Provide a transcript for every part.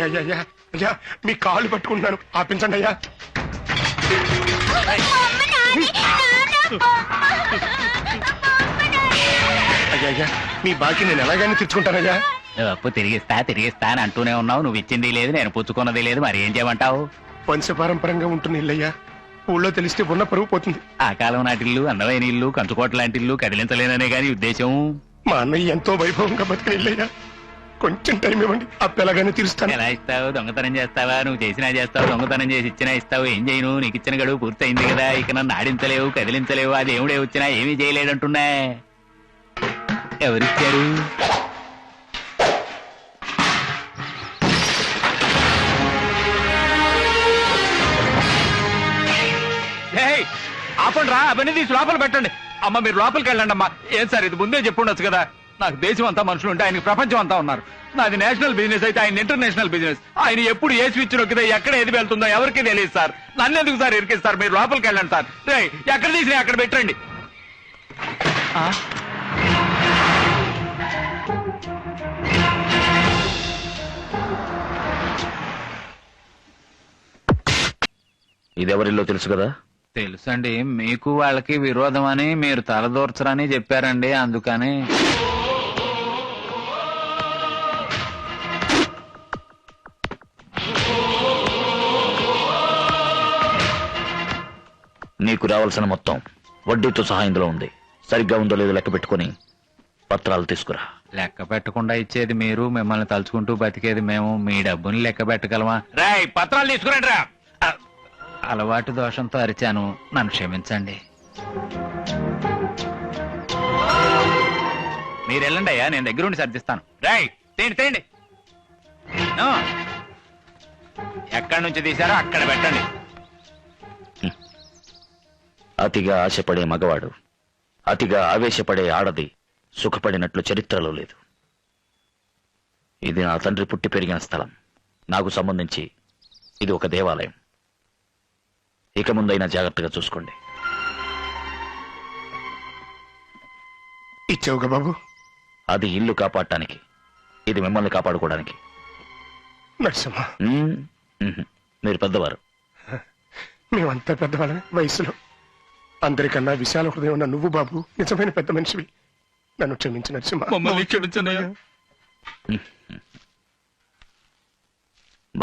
అయ్యా అయ్యా అయ్యా మీ కాళ్ళు పట్టుకుంటున్నాను, ఆపించండి అయ్యా. అయ్యా అయ్యా మీ బాకీ నేను ఎలాగైనా తెచ్చుకుంటానయ్యా. అప్పు తిరిగిస్తా అని అంటూనే ఉన్నావు. నువ్వు ఇచ్చింది లేదు, నేను పుచ్చుకున్నది లేదు, మరి ఏం చేయమంటావు? వంశపారంపరంగా ఉంటుంది ఇల్లయ్యా, ఊళ్ళో తెలిస్తే ఉన్న పరువు పోతుంది. ఆ కాలం నాటి ఇల్లు, అందమైన ఇల్లు, కంచుకోట లాంటి ఇల్లు కదిలించలేననే గాని ఉద్దేశం. మా అన్నయ్య ఎంతో వైభవంగా బతికిన ఇల్లయ్యా, కొంచెం టైం ఇవ్వండి, అప్పు ఎలాగైనా తీరుస్తాను. ఎలా ఇస్తావు? దొంగతనం చేస్తావా? నువ్వు చేసినా చేస్తావు, దొంగతనం చేసి ఇచ్చినా ఇస్తావు. ఏం చేయను? నీకు ఇచ్చిన గడువు పూర్తయింది కదా, ఇక నన్ను ఆడించలేవు, కదిలించలేవు. ఆ దేవుడే వచ్చినా ఏమీ చేయలేడంటున్నా. ఎవరిచ్చారు? ఆపండి రా, అవన్నీ తీసి లోపల పెట్టండి. అమ్మ మీరు లోపలికి వెళ్ళండి అమ్మా. ఏం సార్ ఇది ముందే చెప్పుండొచ్చు కదా. నాకు దేశం అంతా మనుషులు ఉంటే ఆయనకి ప్రపంచం అంతా ఉన్నారు. నాది నేషనల్ బిజినెస్ అయితే ఆయన ఇంటర్నేషనల్ బిజినెస్. ఆయన ఎప్పుడు ఏ స్విచ్ నొక్కితే ఎక్కడ ఏది వెళ్తుందో ఎవరికి తెలియదు సార్. నన్ను ఎందుకు సార్ ఇరికిస్తారు? మీరు లోపలికి వెళ్ళండి సార్. రే ఎక్కడ తీసినా అక్కడ పెట్టండి. ఇదెవరిల్లో తెలుసు కదా? తెలుసండి, మీకు వాళ్ళకి విరోధం అని మీరు తలదూర్చరని చెప్పారండి, అందుకని. నీకు రావాల్సిన మొత్తం వడ్డీతో సహా ఇందులో ఉంది. సరిగ్గా ఉందో లేదో లెక్క పెట్టుకుని పత్రాలు తీసుకురా. లెక్క పెట్టకుండా ఇచ్చేది మీరు, మిమ్మల్ని తలుచుకుంటూ బతికేది మేము. మీ డబ్బుని లెక్క పెట్టగలమా? రాయ్ పత్రాలు తీసుకురండి రా. అలవాటు దోషంతో అరిచాను, నన్ను క్షమించండి. మీరు వెళ్ళండి అయ్యా, నేను దగ్గరుండి సర్దిస్తాను. రాయ్ తేండి. ఎక్కడి నుంచి తీశారో అక్కడ పెట్టండి. అతిగా ఆశపడే మగవాడు, అతిగా ఆవేశపడే ఆడది సుఖపడినట్లు చరిత్రలో లేదు. ఇది నా తండ్రి పుట్టి పెరిగిన స్థలం. నాకు సంబంధించి ఇది ఒక దేవాలయం. ఇక ముందైనా జాగ్రత్తగా చూసుకోండి. ఇచ్చావుగా బాబు. అది ఇల్లు కాపాడటానికి, ఇది మిమ్మల్ని కాపాడుకోవడానికి. నరసింహ మీరు పెద్దవారు. మేమంతా పెద్దవాళ్ళమే వయసులో. అందరికన్నా విశాల హృదయం ఉన్న నువ్వు బాబు నిజమైన పెద్ద మనిషివి. నన్ను క్షమించు నరసింహ.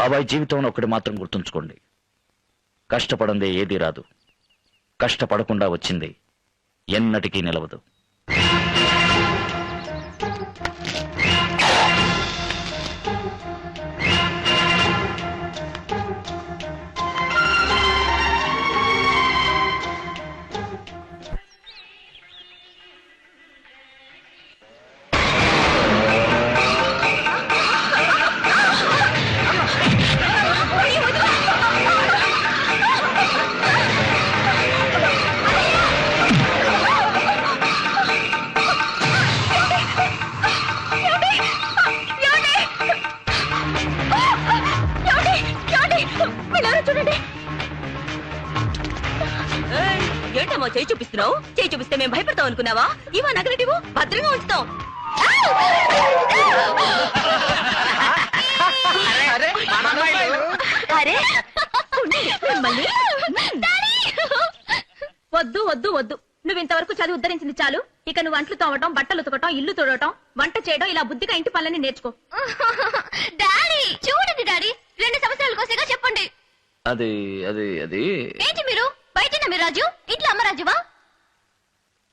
బాబాయ్, జీవితంలో ఒకటి మాత్రం గుర్తుంచుకోండి. కష్టపడందే ఏదీ రాదు, కష్టపడకుండా వచ్చింది ఎన్నటికీ నిలవదు. ఏంటమ్మా చేయి చూపిస్తున్నావు? చేయి చూపిస్తే మేము భయపడతాం అనుకున్నావా? ఇవా నగలటివు భద్రంగా ఉంచుతాం. వద్దు వద్దు వద్దు, నువ్వు ఇంతవరకు చదివి ఉద్ధరించింది చాలు. ఇక నువ్వు అంట్లు తోవటం, బట్టలు ఉతకటం, ఇల్లు తుడవటం, వంట చేయడం, ఇలా బుద్ధిగా ఇంటి పనులని నేర్చుకో. డాడీ చూడండి డాడీ, 2 సంవత్సరాల కోసేగా చెప్పండి. అది అది అది ఏంటి మీరు బయట మీ రాజు, ఇంట్లో అమ్మ రాజువా?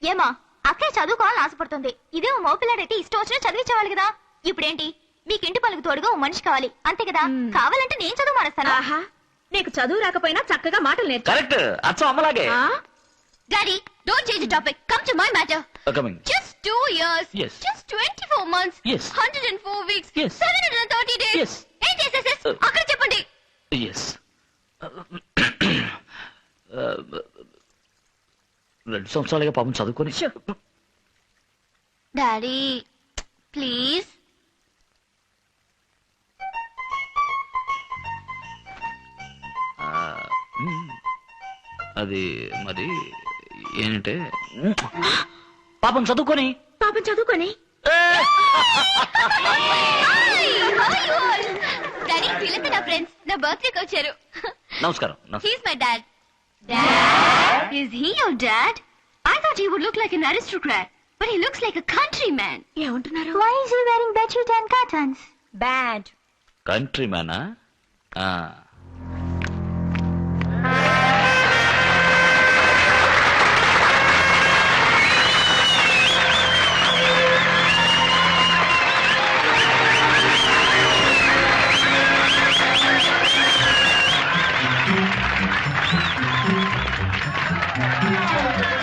ఏమా అక్కడ చదువుకోవాలని ఆశపడుతుంది. ఇదే మోపిల్లాడైతే ఇష్టం వచ్చినా చదివించేవాళ్ళు కదా. ఇప్పుడేంటి మీకు ఇంటి పనులకు తోడుగా ఓ మనిషి కావాలి అంతే కదా. కావాలంటే నేను చదువు మానేస్తాను. నీకు చదువు రాకపోయినా చక్కగా మాటలు నేర్చు. కరెక్ట్, అచ్చం అమ్మలాగే. Daddy don't change the topic, come to my matter. Coming. Just 2 years. Yes. Just 24 months. Yes. 104 weeks. Yes. 730 days. Yes. ఏం చేసేసేస్ అక్కడ చెప్పండి. ఎస్ 2 సంవత్సరాలుగా పాపం చదువుకొని. Daddy please. అది మరి ఏంటంటే పాపం చదువుకొని పాపం చదువుకొని డాడీ వీళ్ళంతా నా ఫ్రెండ్స్ నా బర్త్డేకి వచ్చారు. నమస్కారం he's my dad. Dad? Is he your dad? I thought he would look like an aristocrat, but he looks like a countryman. ఏమంటున్నారు? Why is he wearing bedsheet and curtains? Bad. కంట్రీ మ్యానా?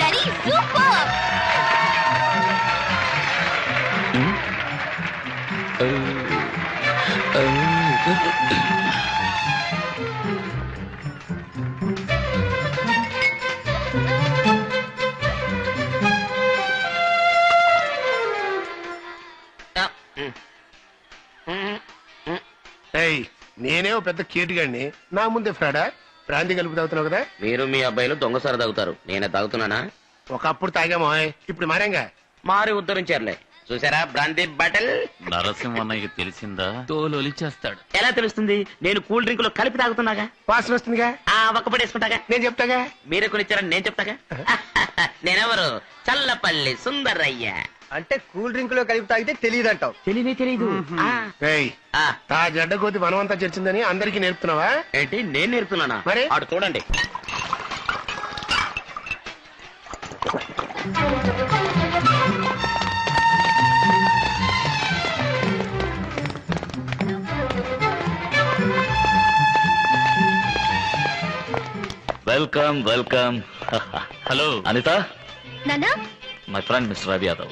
Daddy, super! ఏయ్, నేనే ఓ పెద్ద కేటుగాడిని, నా ముందే ఫ్రాడా? Brandy కలుపు తాగుతున్నావు కదా? మీరు మీ అబ్బాయిలు దొంగసారి తాగుతారు, నేనే తాగుతున్నానా? ఒకప్పుడు తాగామో, ఇప్పుడు మారేంగా. మారి ఉద్ధరించారులే. చూసారా బ్రాందీ బాటిల్? నరసింహన్నయ్యకి తెలిసిందా తోలొలిచేస్తాడు. ఎలా తెలుస్తుంది? నేను కూల్ డ్రింక్ లో కలిపి తాగుతున్నాగా. వాసన వస్తుందిగా, ఒక్కపడేసుకుంటాగా. నేను చెప్తాగా. మీరే కొనిచ్చారని నేను చెప్తాగా. నేనెవరు? చల్లపల్లి సుందరయ్య. అంటే కూల్ డ్రింక్ లో కలిపి తాగితే తెలియదంటావు? తెలీదు. ఏయ్, ఆ జడ్డ కోతి వనమంతా చేర్చిందని అందరికీ నేర్పుతున్నావా? ఏంటి నేను నేర్పుతున్నానా? మరి? అటు చూడండి. Welcome welcome. హలో అనిత, నానా my friend mister Ravi Yadav.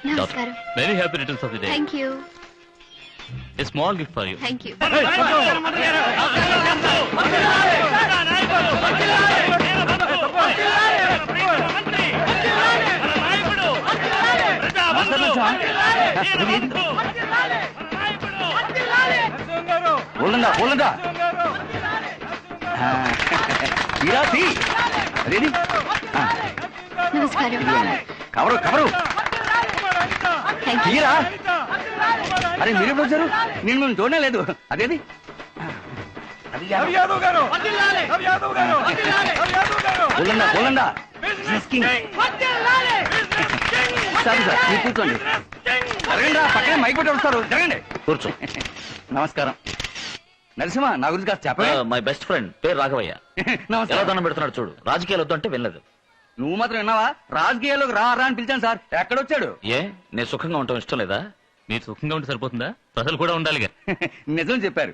నమస్కారం. Very happy returns of the day. Thank you. A small gift for you. Thank you. ఓలందా నమస్కారం. Cover thank you. తీరా. అరే మీరు వచ్చారు, నేను మేము చూడనే లేదు. అదేది పోలండా సారీ సార్, మీరు కూర్చోండి. జరగండి, పక్కనే మైక్ పెట్టి వస్తారు. జరగండి, కూర్చో. నమస్కారం. నరసింహ, నా గురించి కాస్త చెప్ప. మై బెస్ట్ ఫ్రెండ్ పేరు రాఘవయ్య. ఎలా నమస్కారం. దండం పెడుతున్నాడు చూడు. రాజకీయాలు వద్దు అంటే వినలేదు. నువ్వు మాత్రం విన్నావా? రాజకీయాల్లోకి రా అని పిలిచాను సార్. ఎక్కడొచ్చాడు? ఏ, నేను సుఖంగా ఉండటం ఇష్టం లేదా? మీరు సుఖంగా ఉంటే సరిపోతుందా? ప్రజలు కూడా ఉండాలిగా. నిజం చెప్పారు.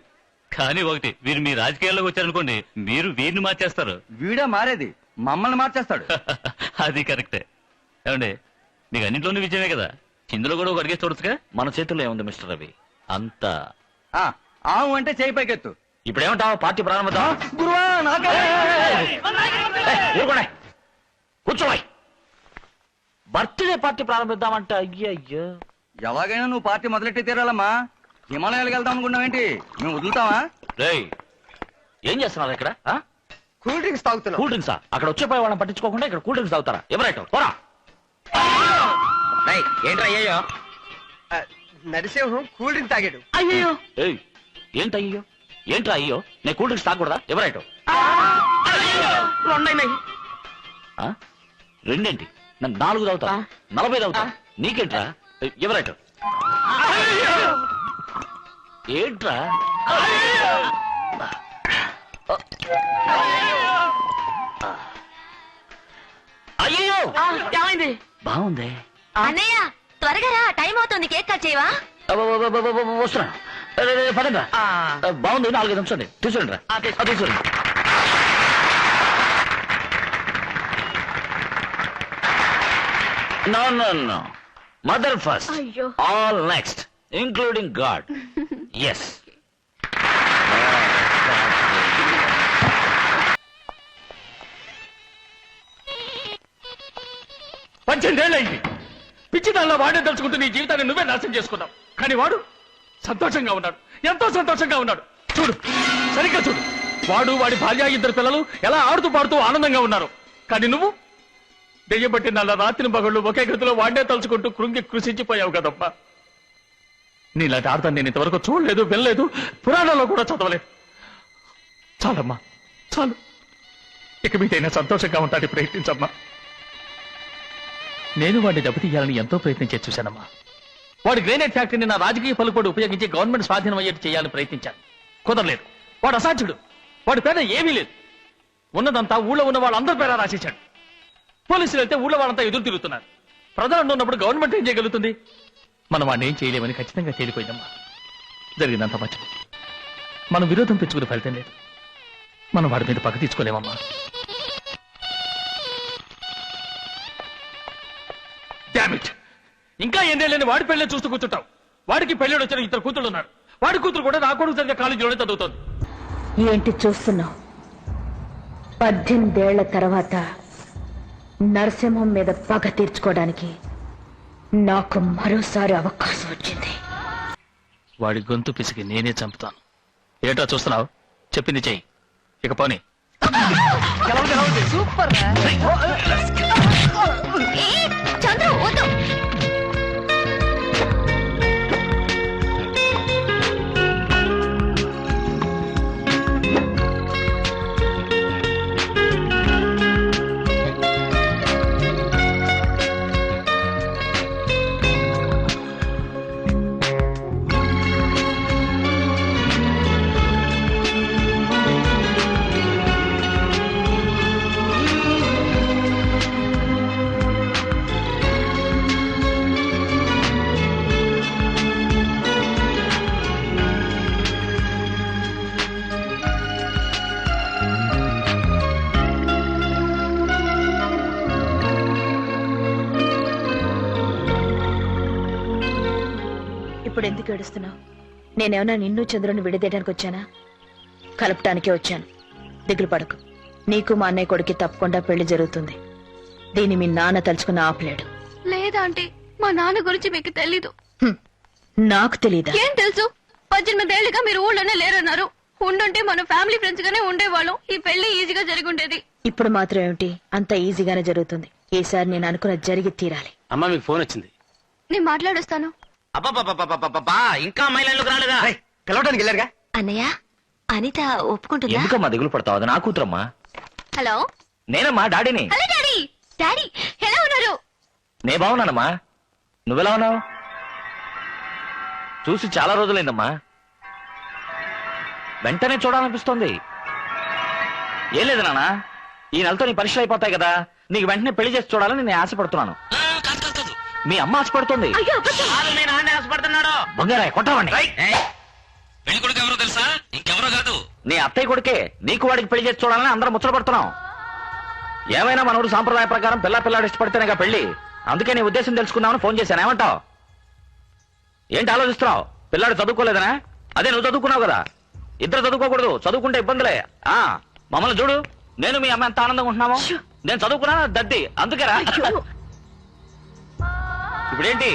కానీ ఒకటి, వీరు మీ రాజకీయాల్లోకి వచ్చారనుకోండి, మీరు వీరిని మార్చేస్తారు. వీడే మారేది, మమ్మల్ని మార్చేస్తాడు. అది కరెక్టే. ఏమండి, మీకు అన్నింటిలోనూ విజయమే కదా, ఇందులో కూడా ఒక అడిగేసి చూడొచ్చుగా. మన చేతుల్లో ఏముంది మిస్టర్ రవి? అంతా ఆవు అంటే చేయి పైకెత్తు. ఇప్పుడేమంటావు? పార్టీ ప్రారంభిద్దాం. గురువా, నాకే. ఊరుకోండి, కూర్చోవాయి. బర్త్డే పార్టీ ప్రారంభిద్దామంటే అయ్యయ్యో. ఎలాగైనా నువ్వు పార్టీ మొదలెట్టి తీరాలమ్మా. హిమాలయాలకు వెళ్దాం అనుకున్నావేంటి? మేము వదులుతావా? రేయ్, ఏం చేస్తున్నారు ఇక్కడ? కూల్ డ్రింక్స్ తాగుతున్నావు. కూల్ డ్రింక్సా? అక్కడ వచ్చే పోయి వాళ్ళని పట్టించుకోకుండా ఇక్కడ కూల్ డ్రింక్స్ తాగుతారా? ఎవరైతే పోరా. ఏంట్రా అయ్యో? నరసింహం కూల్ డ్రింక్ తాగాడు. అయ్యో ఏయ్, ఏంటి అయ్యో? ఏంట్రా అయ్యో? నేను కూల్ డ్రింక్స్ తాగకూడదా? ఎవరైతే రెండైనాయి. రెండేంటి? నన్ను 4 తాగుతా, 40 తాగుతా. నీకేంట్రా? ఎవరైతే ఏంట్రా? అయ్యో, ఏమైంది? బాగుంది. అన్నయ్య త్వరగా రా, టైం అవుతుంది. కేక్ కట్ చేయవా? వస్తున్నా. పదండి. బాగుంది, 4-5 నిమిషాలు తీసుకురండి రా. తీసుకురండి. No. Mother first. అయ్యో. All next, including God. Yes. పద్దెనిమిదేళ్ళయింది. పిచ్చి దానిలో వాడే తలుచుకుంటూ నీ జీవితాన్ని నువ్వే నాశనం చేసుకున్నావు. కానీ వాడు సంతోషంగా ఉన్నాడు, ఎంతో సంతోషంగా ఉన్నాడు. చూడు, సరిగ్గా చూడు. వాడు, వాడి భార్య, 2 పిల్లలు ఎలా ఆడుతూ పాడుతూ ఆనందంగా ఉన్నారు. కానీ నువ్వు దెయ్యం బట్టి నల్ల రాత్రి పగళ్ళు ఒకే గదిలో వాడే తలుచుకుంటూ కృంగి కృషించిపోయావు కదమ్మా. నీలాంటి ఆడతాను నేను ఇంతవరకు చూడలేదు వినలేదు, పురాణాల్లో కూడా చదవలేదు. చాలమ్మా చాలు, ఇక మీదైనా సంతోషంగా ఉంటాడు ప్రయత్నించమ్మా. నేను వాడిని దెబ్బతీయాలని ఎంతో ప్రయత్నించే చూశానమ్మా. వాడి గ్రేనైట్ ఫ్యాక్టరీని నా రాజకీయ పలుకుబడి ఉపయోగించి గవర్నమెంట్ స్వాధీనం అయ్యేట్టు చేయాలని ప్రయత్నించాను. కుదరలేదు. వాడు అసాధ్యుడు. వాడి పేద ఏమీ లేదు. ఉన్నదంతా ఊళ్ళో ఉన్న వాళ్ళందరి పేర రాసేశాడు. పోలీసులు వెళ్తే ఊళ్ళో వాళ్ళంతా ఎదురు తిరుగుతున్నారు. ప్రజలు ఉన్నప్పుడు గవర్నమెంట్ ఏం చేయగలుగుతుంది? మనం వాడిని ఏం చేయలేమని ఖచ్చితంగా తేలిపోయిందమ్మా. జరిగిందంత మంచి మనం విరోధం పెంచుకునే ఫలితం లేదు. మనం వాడి మీద పగ తీసుకోలేమమ్మా. Damn it! ఇంకా ఎన్నేళ్ళని వాడి పెళ్ళే చూస్తూ కూర్చుంటావు. వాడికి పెళ్ళి వచ్చిన 2 కూతుళ్ళు ఉన్నారు. వాడి కూతురు కూడా నా కొడుకు సరిగ్గా కాలేజీలోనే చదువుతోంది. ఏంటి చూస్తున్నావు? 18 ఏళ్ల తర్వాత నరసింహం మీద పగ తీర్చుకోవడానికి నాకు మరోసారి అవకాశం వచ్చింది. వాడి గొంతు పిసికి నేనే చంపుతాను. ఏటా చూస్తున్నావు? చెప్పింది చెయ్యి. ఇక పోనీ. సూపర్ చంద్రు వద్దు. ఇప్పుడు ఎందుకు ఏడుస్తున్నావు? నేనేమన్నా నిన్ను చంద్రుని విడదీయడానికి వచ్చానా? కలపటానికే వచ్చాను. దిగులు పడకు. నీకు మా అన్నయ్య కొడుకు తప్పకుండా పెళ్లి జరుగుతుంది. దీన్ని మీ నాన్న తలుచుకుని ఆపలేడు. లేదా అంటే మా నాన్న గురించి మీకు తెలీదు. నాకు తెలీదా? ఏం తెలుసు? 18 ఏళ్ళుగా మీరు ఊళ్ళోనే లేరన్నారు. ఉండుంటే మన ఫ్యామిలీ ఫ్రెండ్స్ గానే ఉండేవాళ్ళం. ఈ పెళ్లి ఈజీగా జరిగి ఉండేది. ఇప్పుడు మాత్రం ఏమిటి? అంత ఈజీగానే జరుగుతుంది. ఈసారి నేను అనుకున్న జరిగి తీరాలి. అమ్మా మీకు ఫోన్ వచ్చింది. నేను మాట్లాడొస్తాను. అబ్బా ఇంకా అమ్మాయిలకు రాలేదా? పిలవడానికి వెళ్ళారుగా. అన్నయ్య, అనిత ఒప్పుకుంటుందా? ఎందుకమ్మా దిగులు పడతావు? అది నా కూతురమ్మా. హలో, నేనమ్మా డాడీని. Hello daddy. డాడీ ఎలా ఉన్నారు? నే బాగున్నానమ్మా. నువ్వెలా ఉన్నావు? చూసి చాలా రోజులైందమ్మా. వెంటనే చూడాలనిపిస్తోంది. ఏం లేదు నాన్న, ఈ నెలతో నీ పరీక్షలు అయిపోతాయి కదా, నీకు వెంటనే పెళ్లి చేసి చూడాలని నేను ఆశపడుతున్నాను. మీ అమ్మ ఆశపడుతుంది. మీ నాన్న ఆశపడుతున్నాడు. బంగారాయ్ కొట్టవండి. పెళ్లి కొడుకు ఎవరో తెలుసా? ఇంకెవరో కాదు, నీ అత్తయ్య కొడుకే. నీకు వాడికి పెళ్లి చేసి చూడాలని అందరం ముచ్చటపడుతున్నాం. ఏమైనా మన ఊరు సాంప్రదాయ ప్రకారం పిల్లాడు ఇష్టపడితేనేగా పెళ్లి. అందుకే నీ ఉద్దేశం తెలుసుకుందామని ఫోన్ చేశాను. ఏమంటావు? ఏంటి ఆలోచిస్తున్నావు? పిల్లాడు చదువుకోలేదనా? అదే నువ్వు చదువుకున్నావు కదా. ఇద్దరు చదువుకోకూడదు, చదువుకుంటే ఇబ్బందులే. మమ్మల్ని చూడు, నేను మీ అమ్మ ఎంత ఆనందంగా ఉంటున్నామో. నేను చదువుకున్నా దద్ది, అందుకేరా. ఇప్పుడేంటి,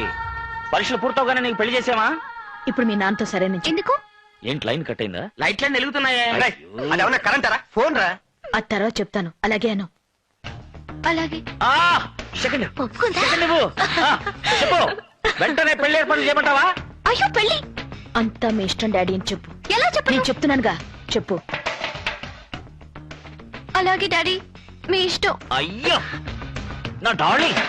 పరీక్షలు పూర్తవగానే నీకు పెళ్లి చేసామా? ఇప్పుడు మీ నాన్నతో సరే నుంచి. ఎందుకు? ఏంటి లైన్ కట్ అయిందా? లైట్లన్నీ వెలుగుతున్నాయే. అదేమన్నా కరెంటారా? ఫోన్ రా. ఆ తర్వాత చెప్తాను. అలాగే అను. అలాగే. సెకండ్ ఒప్పుకుందా? నువ్వు చెప్పు. వెంటనే పెళ్లి ఏర్పాటు చేయమంటావా? అయ్యో పెళ్లి అంతా మీ ఇష్టం డాడీ అని చెప్పు. ఎలా చెప్పు? నేను చెప్తున్నానుగా, చెప్పు. అలాగే డాడీ, మీ ఇష్టం. అయ్యో నా డార్లింగ్.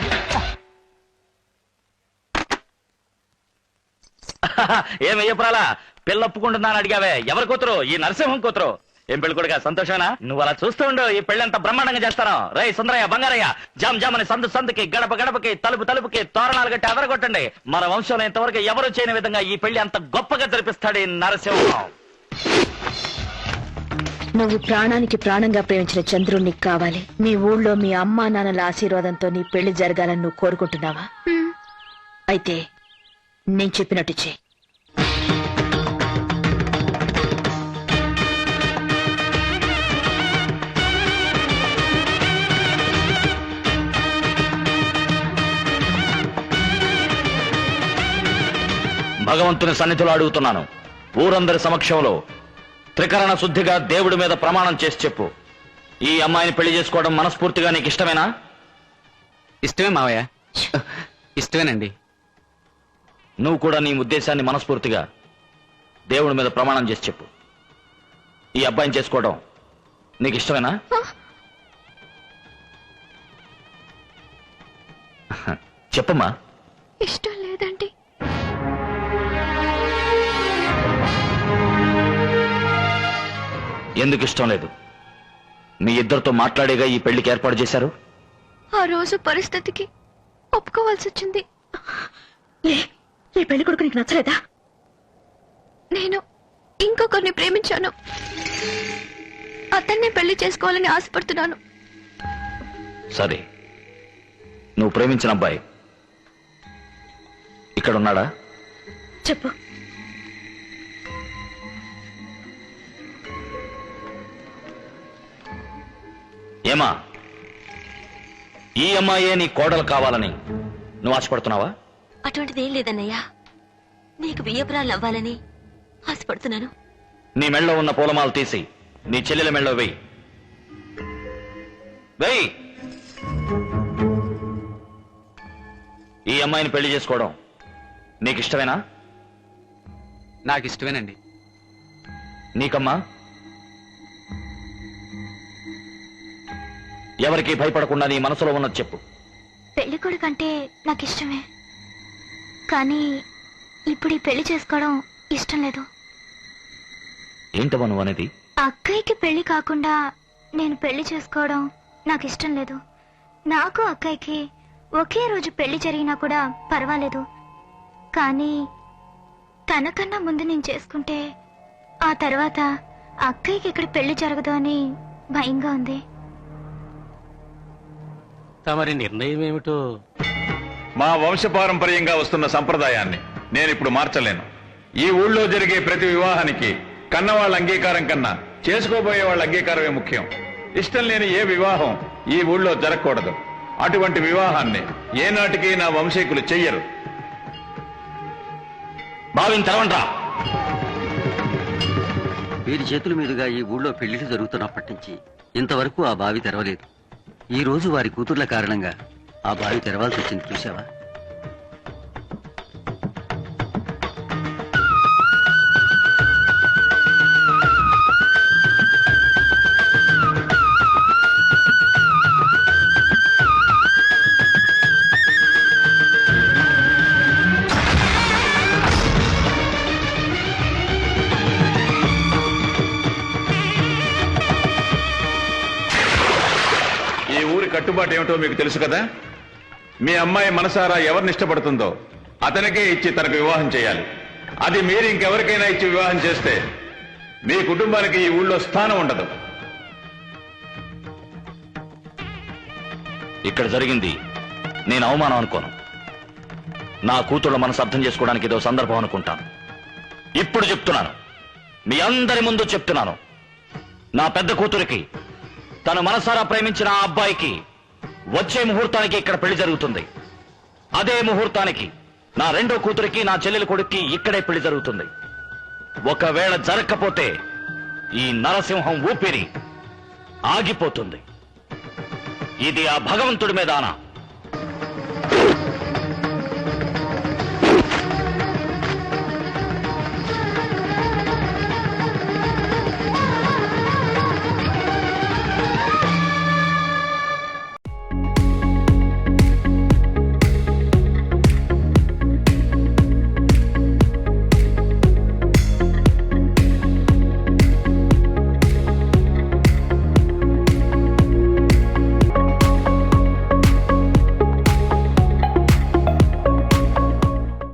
ఏమయ్యపురాలా, పిల్ల ఒప్పుకుంటున్నాను అడిగావే. ఎవరి కూతురు? ఈ నరసింహం కూతురు. ఏం పెళ్లి కొడుగా సంతోషానా? నువ్వు అలా చూస్తూ ఉండు, ఈ పెళ్లి ఎంత బ్రహ్మాండంగా చేస్తాను. రై సుందరయ్య, బంగారయ్య, జామ్ జామ్ అని సందుకి, గడప గడపకి, తలుపు తలుపుకి తోరణాలు కట్టి అదరగొట్టండి. మన వంశంలో ఇంతవరకు ఎవరు చేయని విధంగా ఈ పెళ్లి అంత గొప్పగా జరిపిస్తాడు ఈ నరసింహం. నువ్వు ప్రాణానికి ప్రాణంగా ప్రేమించిన చంద్రుడు నీకు కావాలి. మీ ఊళ్ళో మీ అమ్మా నాన్నల ఆశీర్వాదంతో నీ పెళ్లి జరగాలని నువ్వు కోరుకుంటున్నావా? అయితే నేను చెప్పినట్టు చెయ్యి. భగవంతుని సన్నిధిలో అడుగుతున్నాను, ఊరందరి సమక్షంలో త్రికరణ శుద్ధిగా దేవుడి మీద ప్రమాణం చేసి చెప్పు. ఈ అమ్మాయిని పెళ్లి చేసుకోవడం మనస్ఫూర్తిగా నీకు ఇష్టమేనా? 'ఇష్టమే మావయ్య, ఇష్టమేనండి. నువ్వు కూడా నీ ఉద్దేశాన్ని మనస్ఫూర్తిగా దేవుడి మీద ప్రమాణం చేసి చెప్పు. ఈ అబ్బాయిని చేసుకోవడం నీకు ఇష్టమేనా? చెప్పమ్మా. ఇష్టం లేదండి. ఎందుకు ఇష్టం లేదు? మీ ఇద్దరితో మాట్లాడేగా ఈ పెళ్లికి ఏర్పాటు చేశారు. ఆ రోజు పరిస్థితికి ఒప్పుకోవాల్సి వచ్చింది. ఈ పెళ్లి కొడుకు నీకు నచ్చలేదా? నేను ఇంకొకరిని ప్రేమించాను. అతన్నే పెళ్లి చేసుకోవాలని ఆశపడుతున్నాను. సరే, నువ్వు ప్రేమించిన అబ్బాయి ఇక్కడ ఉన్నాడా? చెప్పు. ఏమా, ఈ అమ్మాయే నీ కోడలు కావాలని నువ్వు ఆశపడుతున్నావా? అటువంటిదేం లేదన్నయ్యా. నీకు బియ్యపురాలు అవ్వాలని ఆశపడుతున్నాను. నీ మెళ్ళో ఉన్న పూలమాలు తీసి నీ చెల్లెల మెళ్ళో వెయ్యి. వెయ్యి. ఈ అమ్మాయిని పెళ్లి చేసుకోవడం నీకు ఇష్టమేనా? నాకు ఇష్టమేనండి. నీకమ్మా? ఎవరికి భయపడకుండా నీ మనసులో ఉన్నది చెప్పు. పెళ్లి కొడుకంటే నాకు ఇష్టమే, కానీ ఇప్పుడు ఈ పెళ్లి చేసుకోవడం ఇష్టం లేదు. ఏంటమ్మా నువ్వు అనేది? అక్కయ్యకి పెళ్లి కాకుండా నేను పెళ్లి చేసుకోవడం నాకు ఇష్టం లేదు. నాకు అక్కయ్యకి ఒకే రోజు పెళ్లి జరిగినా కూడా పర్వాలేదు, కానీ తనకన్నా ముందు నేను చేసుకుంటే ఆ తర్వాత అక్కయ్యకి ఇక్కడ పెళ్లి జరగదు అని భయంగా ఉంది. తమరి నిర్ణయం ఏమిటో? మా వంశపారంపర్యంగా వస్తున్న సంప్రదాయాన్ని నేను ఇప్పుడు మార్చలేను. ఈ ఊళ్ళో జరిగే ప్రతి వివాహానికి కన్నవాళ్ళ అంగీకారం కన్నా చేసుకోబోయే వాళ్ళ అంగీకారమే ముఖ్యం. ఇష్టం లేని ఏ వివాహం ఈ ఊళ్ళో జరగకూడదు. అటువంటి వివాహాన్ని ఏనాటికి నా వంశీకులు చెయ్యరు. బావిని తెరవండ్రా. వీరి చేతుల మీదుగా ఈ ఊళ్ళో పెళ్లిళ్ళు జరుగుతున్నప్పటి నుంచి ఇంతవరకు ఆ బావి తెరవలేదు. ఈ రోజు వారి కూతుర్ల కారణంగా ఆ బావి తెరవాల్సి వచ్చింది. చూసావా? ఈ ఊరి కట్టుబాటు ఏమిటో మీకు తెలుసు కదా. మీ అమ్మాయి మనసారా ఎవరిని ఇష్టపడుతుందో అతనికే ఇచ్చి తనకు వివాహం చేయాలి. అది మీరు ఇంకెవరికైనా ఇచ్చి వివాహం చేస్తే మీ కుటుంబానికి ఈ ఊళ్ళో స్థానం ఉండదు. ఇక్కడ జరిగింది నేను అవమానం అనుకోను. నా కూతుళ్ళ మనసు అర్థం చేసుకోవడానికి ఏదో సందర్భం అనుకుంటాను. ఇప్పుడు చెప్తున్నాను, మీ అందరి ముందు చెప్తున్నాను, నా పెద్ద కూతురికి తను మనసారా ప్రేమించిన ఆ అబ్బాయికి వచ్చే ముహూర్తానికి ఇక్కడ పెళ్లి జరుగుతుంది. అదే ముహూర్తానికి నా రెండో కూతురికి నా చెల్లెలి కొడుక్కి ఇక్కడే పెళ్లి జరుగుతుంది. ఒకవేళ జరగకపోతే ఈ నరసింహం ఊపిరి ఆగిపోతుంది. ఇది ఆ భగవంతుడి మీద ఆన.